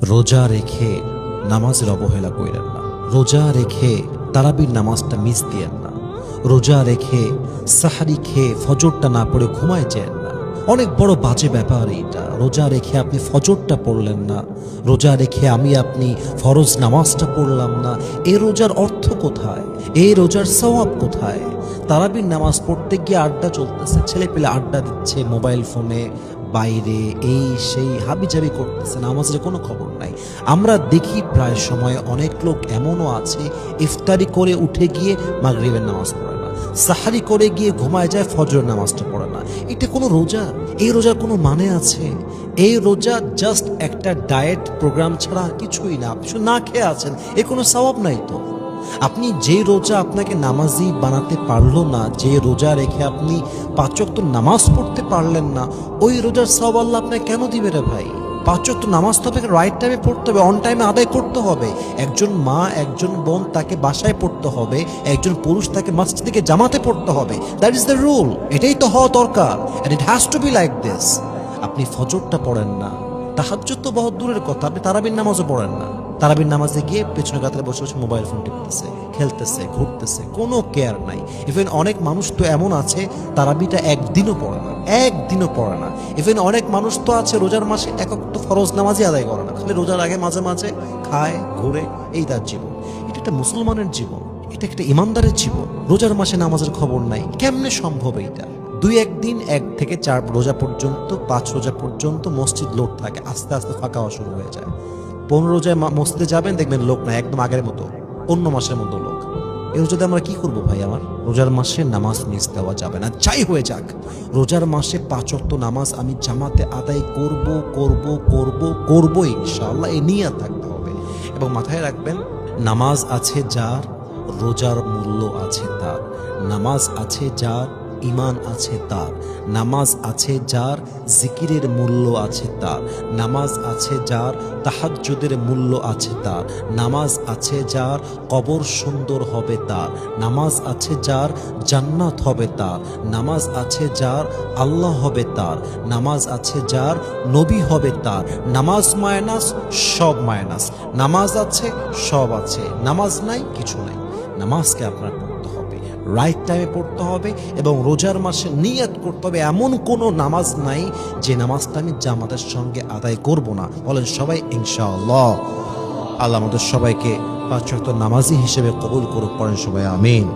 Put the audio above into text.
রোজা রেখে নামাজের অবহেলা কইরেন না। রোজা রেখে তারাবির নামাজটা মিস দিয়েন না। রোজা রেখে সাহারি খেয়ে ফজরটা না পড়ে ঘুমায় যেন না। অনেক বড় বাজে ব্যাপার এটা। রোজা রেখে আপনি ফজরটা পড়লেন না, রোজা রেখে আপনি ফরজ নামাজটা পড়লাম না। এই রোজার অর্থ কোথায়? এই রোজার সওয়াব কোথায়? তারাবির নামাজ পড়তে গিয়ে আড্ডা চলতেছে, ছেলে পেলে আড্ডা দিচ্ছে মোবাইল ফোনে, বাইরে এই সেই হাবিজাবি করতেছে, নামাজের কোনো খবর নাই। আমরা দেখি প্রায় সময় অনেক লোক এমনও আছে ইফতারি করে উঠে গিয়ে মাগরিবের নামাজ পড়ে না, সাহারি করে গিয়ে ঘুমায় যায়, ফজরের নামাজটা পড়ে না। এটা কোনো রোজা? এই রোজার কোনো মানে আছে? এই রোজা জাস্ট একটা ডায়েট প্রোগ্রাম ছাড়া কিছুই না। আপনি শুধু না খেয়ে আছেন, এর কোনো সওয়াব নাই তো। আপনি যে রোজা আপনাকে নামাজি বানাতে পারলো না, যে রোজা রেখে আপনি 5 ওয়াক্ত নামাজ পড়তে পারলেন না, ওই রোজার সওয়াব আল্লাহ আপনাকে কেন দিবে রে ভাই? 5 ওয়াক্ত নামাজ তো আপনাকে রাইট টাইমে পড়তে হবে, অন টাইমে আদায় করতে হবে। একজন মা, একজন বোন তাকে বাসায় পড়তে হবে, একজন পুরুষ তাকে মসজিদে জামাতে পড়তে হবে। That is the rule. এটাই তো হওয়া দরকার, and it has to be like this. আপনি ফজরটা পড়েন না, তাহাজ্জুদ তো বহুত দূরের কথা, আপনি তারাবির নামাজও পড়েন না। তারাবির নামাজে গিয়ে পেছনে কাতারে বসে বসে মোবাইল ফোন টিপতেছে, খেলতেছে, ঘুরতেছে, কোনো কেয়ার নাই। ইভেন অনেক মানুষ তো এমন আছে তারাবিটা একদিনও পড়ে না, একদিনও পড়ে না। ইভেন অনেক মানুষ তো আছে রোজার মাসে একক তো ফরজ নামাজই আদায় করে না, খালি রোজার আগে মাঝে মাঝে খায়, ঘুরে, এই তার জীবন। এটা একটা মুসলমানের জীবন, এটা একটা ইমানদারের জীবন। রোজার মাসে নামাজের খবর নাই, কেমনে সম্ভব? এইটা 2-1 দিন 1 থেকে 4 রোজা পর্যন্ত, 5 রোজা পর্যন্ত মসজিদ লোক থাকে, আস্তে আস্তে ফাঁকা হওয়া শুরু হয়ে যায়। 15 রোজায় মসজিদে যাবেন, দেখবেন লোক নাই, একদম আগের মতো, অন্য মাসের মতো লোক। এই রোজাতে আমরা কি করবো ভাই? আমার রোজার মাসে নামাজ মিস দেওয়া যাবে না, যাই হয়ে যাক। রোজার মাসে 5 ওয়াক্ত নামাজ আমি জামাতে আদায় করব করব করব করব ইনশাআল্লাহ, এই নিয়ত থাকতে হবে। এবং মাথায় রাখবেন, নামাজ আছে যার, রোজার মূল্য আছে তার। নামাজ আছে যার, ঈমান আছে তার। নামাজ আছে যার, জিকিরের মূল্য আছে তার। নামাজ আছে যার, তাহাজ্জুদের মূল্য আছে তার। নামাজ আছে যার, কবর সুন্দর হবে তার। নামাজ আছে যার, জান্নাত হবে তার। নামাজ আছে যার, আল্লাহ হবে তার। নামাজ আছে যার, নবী হবে তার। নামাজ মাইনাস, সব মাইনাস। নামাজ আছে, সব আছে। নামাজ নাই, কিছু নাই। নামাজকে আপনার পড়তে হবে, রাইট টাইমে পড়তে হবে, এবং রোজার মাসে নিয়ত করতে হবে এমন কোনো নামাজ নাই যে নামাজটা আমি জামাতের সঙ্গে আদায় করব না। বলেন সবাই ইনশাআল্লাহ। আল্লাহ আমাদের সবাইকে 5 ওয়াক্ত নামাজি হিসেবে কবুল করুক, পড়েন সবাই আমিন।